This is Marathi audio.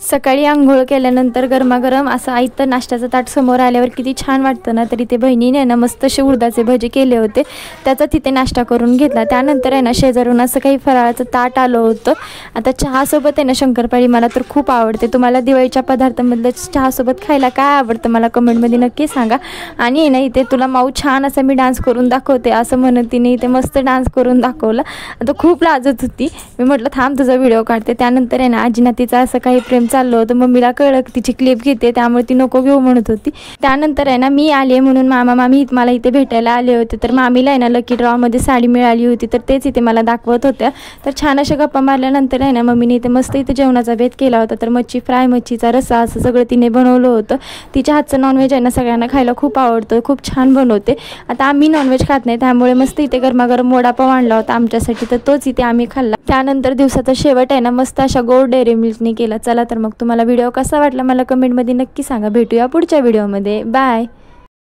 सकाळी अंघोळ केल्यानंतर गरमागरम असं आयतं नाश्त्याचं ताट समोर आल्यावर किती छान वाटतं ना। तरी ते बहिणीने ना मस्त असे उडदाचे भजे केले होते, त्याचा तिथे नाश्ता करून घेतला। त्यानंतर आहे ना शेजारून असं काही फराळाचं ताट आलं होतं। आता चहासोबत आहे ना शंकरपाळी मला तर खूप आवडते। तुम्हाला दिवाळीच्या पदार्थांमधलं चहासोबत खायला काय आवडतं मला कमेंटमध्ये नक्की सांगा। आणि आहे ना इथे तुला माऊ छान असं मी डान्स करून दाखवते असं म्हणत तिने इथे मस्त डान्स करून दाखवला। आता खूप लाजत होती, मी म्हटलं थांब तुझा व्हिडिओ काढते। त्यानंतर आहे ना आजीना तिचं असं काही प्रेम चाललं होतं, मम्मीला कळलं की तिची क्लिप घेते त्यामुळे ती नको घेऊ म्हणत होती। त्यानंतर आहे ना मी आले म्हणून मामा मामी मला इथे भेटायला आले होते। तर मामीला आहे ना लकी ड्रॉमध्ये साडी मिळाली होती, तर तेच इथे मला दाखवत होत्या। तर छान अशा गप्पा मारल्यानंतर आहे ना मम्मीने इथे मस्त इथे जेवणाचा बेत केला होता। तर मच्छी फ्राय, मच्छीचा रस्सा असं सगळं तिने बनवलं होतं। तिच्या हातचं नॉनव्हेज आहे ना सगळ्यांना खायला खूप आवडतं, खूप छान बनवते। आता आम्ही नॉनव्हेज खात नाही त्यामुळे मस्त इथे गरमागरम वडापाव आणला होता आमच्यासाठी, तर तोच इथे आम्ही खाल्ला। त्यानंतर दिवसाचा शेवट आहे ना मस्त अशा गोड डेअरी मिल्कने केला। चला तर मग तुम्हाला व्हिडिओ कसा वाटला मला कमेंटमध्ये नक्की सांगा। भेटूया पुढच्या व्हिडिओमध्ये, बाय।